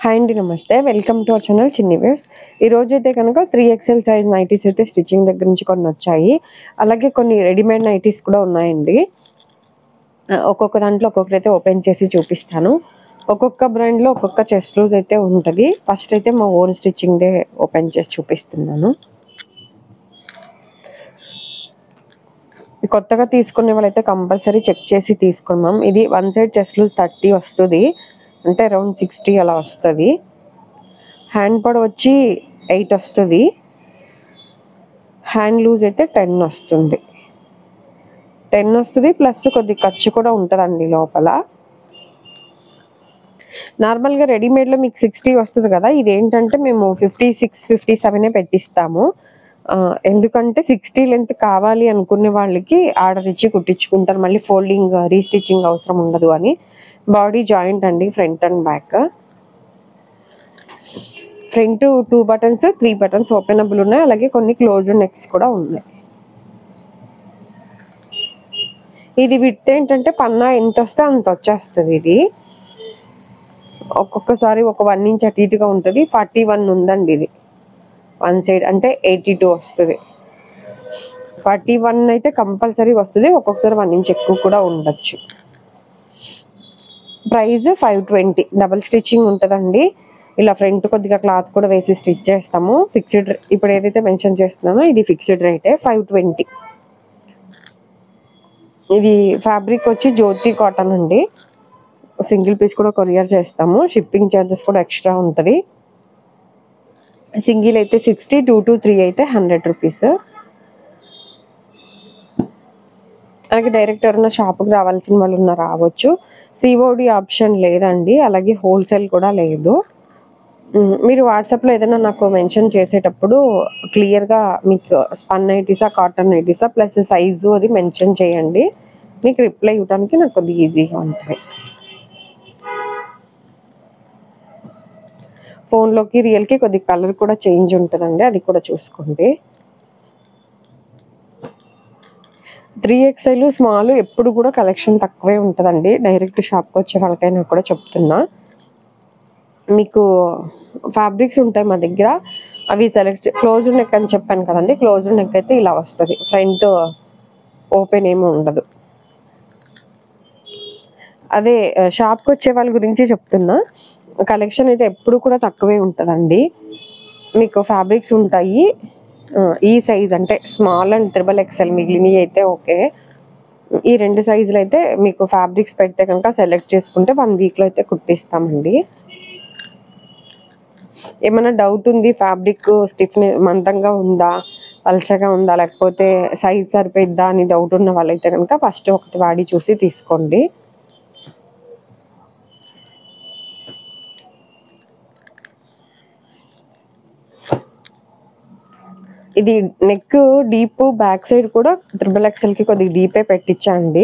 Hi అండి, నమస్తే. Welcome to our channel చిన్ని వేవ్స్. ఈరోజు అయితే కనుక 3XL సైజ్ నైటీస్ అయితే స్టిచ్చింగ్ దగ్గర నుంచి కొన్ని వచ్చాయి. అలాగే కొన్ని రెడీమేడ్ నైటీస్ కూడా ఉన్నాయండి. ఒక్కొక్క దాంట్లో ఒక్కొక్కరైతే ఓపెన్ చేసి చూపిస్తాను. ఒక్కొక్క బ్రాండ్లో ఒక్కొక్క చెస్ట్ లూజ్ అయితే ఉంటుంది. ఫస్ట్ అయితే మా ఓన్ స్టిచ్చింగ్దే ఓపెన్ చేసి చూపిస్తున్నాను. కొత్తగా తీసుకునే వాళ్ళైతే కంపల్సరీ చెక్ చేసి తీసుకున్నాం. ఇది వన్ సైడ్ చెస్ట్ లూజ్ 30 వస్తుంది, అంటే అరౌండ్ 60 అలా వస్తుంది. హ్యాండ్ పొడ వచ్చి 8 వస్తుంది. హ్యాండ్ లూజ్ అయితే 10 వస్తుంది. 10 వస్తుంది ప్లస్ కొద్ది ఖర్చు కూడా ఉంటుందండి లోపల. నార్మల్గా రెడీమేడ్లో మీకు 60 వస్తుంది కదా, ఇదేంటంటే మేము 56, 57 పెట్టిస్తాము. ఎందుకంటే 60 లెంత్ కావాలి అనుకునే వాళ్ళకి ఆర్డర్ ఇచ్చి కుట్టించుకుంటారు. మళ్ళీ ఫోల్డింగ్ రీస్టిచ్చింగ్ అవసరం ఉండదు అని. బాడీ జాయింట్ అండి, front and back. Front 2 buttons 3 buttons openable ఉన్నాయి. అలాగే కొన్ని క్లోజ్డ్ నెక్స్ కూడా ఉన్నాయి. ఇది విడ్త్ ఏంటంటే పన్నా ఎంత వస్తే అంత వచ్చేస్తుంది. ఇది ఒక్కొక్కసారి ఒక 1 ఇంచ్ అటు ఇటుగా ఉంటుంది. 41 ఉందండి ఇది వన్ సైడ్, అంటే 82 వస్తుంది. 41 అయితే కంపల్సరీ వస్తుంది. ఒక్కొక్కసారి 1 ఇంచ్ ఎక్కువ కూడా ఉండొచ్చు. ప్రైస్ 520. డబుల్ స్టిచ్చింగ్ ఉంటుందండి. ఇలా ఫ్రంట్ కొద్దిగా క్లాత్ కూడా వేసి స్టిచ్ చేస్తాము. ఫిక్స్డ్, ఇప్పుడు ఏదైతే మెన్షన్ చేస్తున్నానో ఇది ఫిక్స్డ్ రేటే 520. ఇది ఫ్యాబ్రిక్ వచ్చి జ్యోతి కాటన్ అండి. సింగిల్ పీస్ కూడా కొరియర్ చేస్తాము. షిప్పింగ్ ఛార్జెస్ కూడా ఎక్స్ట్రా ఉంటుంది. సింగిల్ అయితే 60, 2 to 3 అయితే 100 రూపీస్. అలాగే డైరెక్ట్ ఎవరైనా షాప్కి రావాల్సిన వాళ్ళు ఉన్న రావచ్చు. సిఓడి ఆప్షన్ లేదండి. అలాగే హోల్సేల్ కూడా లేదు. మీరు వాట్సాప్లో ఏదైనా నాకు మెన్షన్ చేసేటప్పుడు క్లియర్గా మీకు స్పన్ నైటీసా కాటన్ నైటీసా ప్లస్ సైజు అది మెన్షన్ చేయండి. మీకు రిప్లై ఇవ్వడానికి నాకు కొద్దిగా ఈజీగా ఉంటుంది. ఫోన్లోకి రియల్కి కొద్దిగా కలర్ కూడా చేంజ్ ఉంటుందండి, అది కూడా చూసుకోండి. 3XL స్మాల్ ఎప్పుడు కూడా కలెక్షన్ తక్కువే ఉంటుందండి. డైరెక్ట్ షాప్కి వచ్చే వాళ్ళకైనా కూడా చెప్తున్నా. మీకు ఫ్యాబ్రిక్స్ ఉంటాయి మా దగ్గర, అవి సెలెక్ట్. క్లోజ్డ్ నెక్ అని చెప్పాను కదండి, క్లోజ్డ్ నెక్ అయితే ఇలా వస్తుంది. ఫ్రంట్ ఓపెన్ ఏమీ ఉండదు. అదే షాప్కి వచ్చే వాళ్ళ గురించి చెప్తున్నా. కలెక్షన్ అయితే ఎప్పుడు కూడా తక్కువే ఉంటుందండి. మీకు ఫ్యాబ్రిక్స్ ఉంటాయి. ఈ సైజ్ అంటే స్మాల్ అండ్ XXL మిగిలినవి అయితే ఓకే. ఈ 2 సైజులు అయితే మీకు ఫ్యాబ్రిక్స్ పెడితే కనుక సెలెక్ట్ చేసుకుంటే 1 వీక్లో అయితే కుట్టిస్తామండి. ఏమైనా డౌట్ ఉంది, ఫ్యాబ్రిక్ స్టిఫ్నెస్ మందంగా ఉందా పల్చగా ఉందా లేకపోతే సైజ్ సరిపోయిద్దా అని డౌట్ ఉన్న వాళ్ళైతే కనుక ఫస్ట్ ఒకటి వాడి చూసి తీసుకోండి. ఇది నెక్ డీప్, బ్యాక్ సైడ్ కూడా XXLకి కొద్దిగా డీపే పెట్టించండి.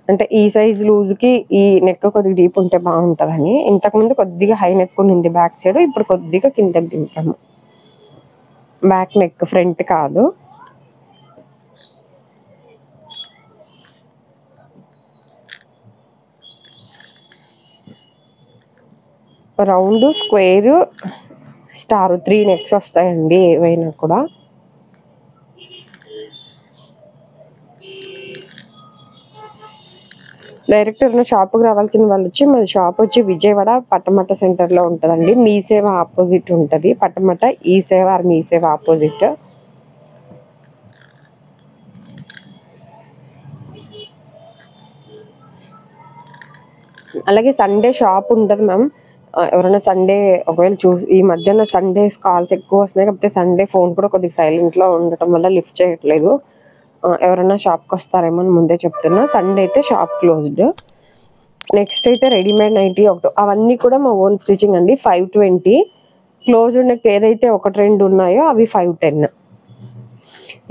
అంటే ఈ సైజ్ లూజ్కి ఈ నెక్ కొద్దిగా డీప్ ఉంటే బాగుంటుందని. ఇంతకుముందు కొద్దిగా హై నెక్ ఉంది బ్యాక్ సైడ్, ఇప్పుడు కొద్దిగా కిందకి దింపాము. బ్యాక్ నెక్, ఫ్రంట్ కాదు. రౌండ్, స్క్వేర్, స్టార్ 3 నెక్స్ వస్తాయండి ఏవైనా కూడా. డైరెక్ట్ ఎవరైనా షాప్కి రావాల్సిన వాళ్ళు వచ్చి, మన షాప్ వచ్చి విజయవాడ పట్టమట సెంటర్లో ఉంటుందండి. మీ సేవ ఆపోజిట్ ఉంటుంది. పట్టమట ఈ సేవ ఆర్ మీ సేవ ఆపోజిట్. అలాగే సండే షాప్ ఉంటుంది మ్యామ్. ఎవరైనా సండే ఒకవేళ ఈ మధ్యన సండేస్ కాల్స్ ఎక్కువ వస్తున్నాయి, కాకపోతే సండే ఫోన్ కూడా కొద్దిగా సైలెంట్లో ఉండటం వల్ల లిఫ్ట్ చేయట్లేదు. ఎవరైనా షాప్కి వస్తారేమో అని ముందే చెప్తున్నా. సండే అయితే షాప్ క్లోజ్డ్. నెక్స్ట్ అయితే రెడీమేడ్ నైటీ ఒకటి, అవన్నీ కూడా మా ఓన్ స్టిచ్చింగ్ అండి. 520. క్లోజ్డ్ నెక్ ఏదైతే 1-2 ఉన్నాయో అవి 510.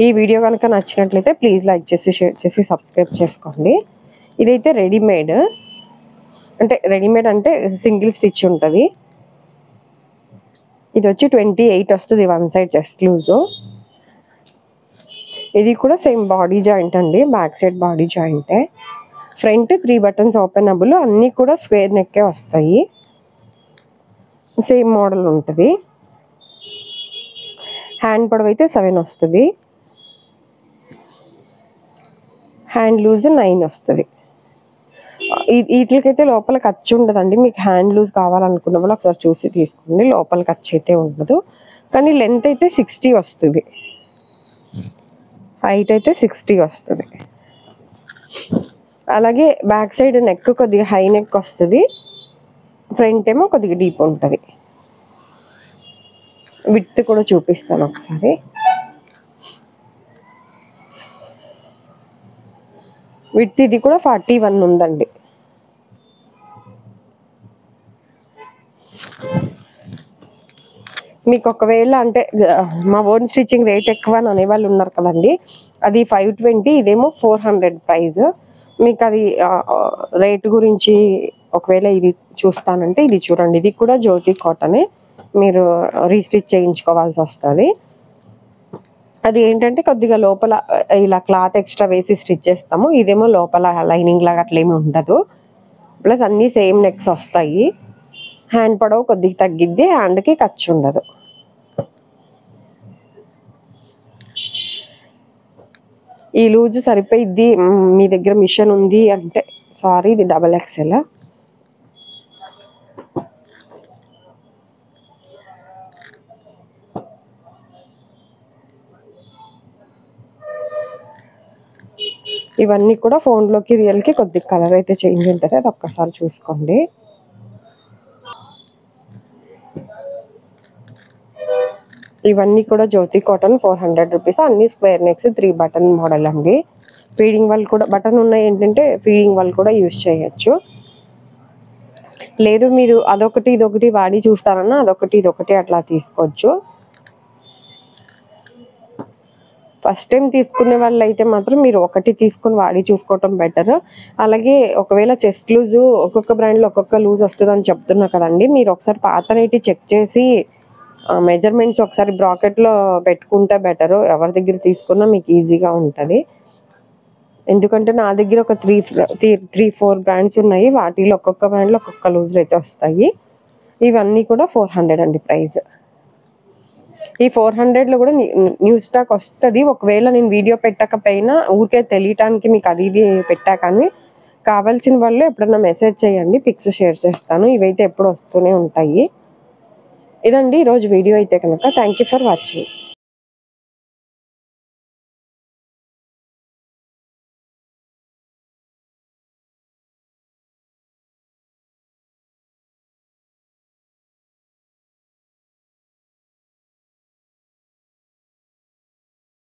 ఈ వీడియో కనుక నచ్చినట్లయితే ప్లీజ్ లైక్ చేసి, షేర్ చేసి, సబ్స్క్రైబ్ చేసుకోండి. ఇదైతే రెడీమేడ్, అంటే సింగిల్ స్టిచ్ ఉంటుంది. ఇది వచ్చి 28 వస్తుంది వన్ సైడ్ చెస్ట్ లూజ్. ఇది కూడా సేమ్ బాడీ జాయింట్ అండి, బ్యాక్ సైడ్ బాడీ జాయింటే. ఫ్రంట్ 3 బటన్స్ ఓపెనబుల్, అన్నీ కూడా స్క్వేర్ నెక్కే వస్తాయి. సేమ్ మోడల్ ఉంటుంది. హ్యాండ్ పొడవు అయితే 7 వస్తుంది, హ్యాండ్ లూజ్ 9 వస్తుంది. వీటికైతే లోపల ఖర్చు ఉండదండి. మీకు హ్యాండ్ లూజ్ కావాలనుకున్న వాళ్ళు ఒకసారి చూసి తీసుకోండి. లోపల ఖర్చు అయితే ఉండదు. కానీ లెంత్ అయితే 60 వస్తుంది, హైట్ అయితే 60 వస్తుంది. అలాగే బ్యాక్ సైడ్ నెక్ కొద్దిగా హై నెక్ వస్తుంది, ఫ్రంట్ ఏమో కొద్దిగా డీప్ ఉంటుంది. విడ్త్ కూడా చూపిస్తాను ఒకసారి. విడ్త్ ఇది కూడా 41 ఉందండి. మీకు ఒకవేళ అంటే మా ఓన్ స్టిచ్చింగ్ రేట్ ఎక్కువ అని అనేవాళ్ళు ఉన్నారు కదండి, అది 520, ఇదేమో 400 ప్రైస్. మీకు అది రేట్ గురించి ఒకవేళ ఇది చూస్తానంటే ఇది చూడండి. ఇది కూడా జ్యోతి కాటనే, మీరు రీస్టిచ్ చేయించుకోవాల్సి వస్తుంది. అది ఏంటంటే కొద్దిగా లోపల ఇలా క్లాత్ ఎక్స్ట్రా వేసి స్టిచ్ చేస్తాము. ఇదేమో లోపల లైనింగ్ లాగా అట్లేమి ఉండదు. ప్లస్ అన్నీ సేమ్ నెక్స్ వస్తాయి. హ్యాండ్ పొడవు కొద్దిగా తగ్గిద్ది, హ్యాండ్కి ఖర్చు ఉండదు. ఈ లూజ్ సరిపోయిద్ది మీ దగ్గర మిషన్ ఉంది అంటే, సారీ ఇది XXL. ఇవన్నీ కూడా ఫోన్లోకి రియల్కి కొద్దిగా కలర్ అయితే చేంజ్ ఉంటుంది, అది ఒక్కసారి చూసుకోండి. ఇవన్నీ కూడా జ్యోతి కాటన్ 400 రూపీస్. అన్ని స్క్వేర్ నెక్స్ 3 బటన్ మోడల్ అండి. ఫీడింగ్ వాళ్ళు కూడా బటన్ ఉన్నాయి ఏంటంటే ఫీడింగ్ వాళ్ళు కూడా యూజ్ చేయొచ్చు. లేదు మీరు అదొకటి ఇదొకటి వాడి చూస్తారన్నా అదొకటి ఇదొకటి అట్లా తీసుకోవచ్చు. ఫస్ట్ టైం తీసుకునే వాళ్ళు అయితే మాత్రం మీరు ఒకటి తీసుకుని వాడి చూసుకోవటం బెటర్. అలాగే ఒకవేళ చెస్ట్ లూజ్ ఒక్కొక్క బ్రాండ్లో ఒక్కొక్క లూజ్ వస్తుందని చెప్తున్నా కదండి, మీరు ఒకసారి పాత నైటీ చెక్ చేసి మెజర్మెంట్స్ ఒకసారి బ్రాకెట్లో పెట్టుకుంటే బెటరు. ఎవరి దగ్గర తీసుకున్నా మీకు ఈజీగా ఉంటుంది. ఎందుకంటే నా దగ్గర ఒక 3-4 బ్రాండ్స్ ఉన్నాయి, వాటిలో ఒక్కొక్క బ్రాండ్లో ఒక్కొక్క లూజ్లు అయితే వస్తాయి. ఇవన్నీ కూడా 400 అండి ప్రైస్. ఈ 400లో కూడా న్యూ స్టాక్ వస్తుంది. ఒకవేళ నేను వీడియో పెట్టకపోయినా ఊరికే తెలియటానికి మీకు అది ఇది పెట్టా, కానీ కావాల్సిన వాళ్ళు ఎప్పుడన్నా మెసేజ్ చేయండి, పిక్స్ షేర్ చేస్తాను. ఇవైతే ఎప్పుడు వస్తూనే ఉంటాయి. ఇదండి ఈరోజు వీడియో అయితే కనుక. Thank you for watching.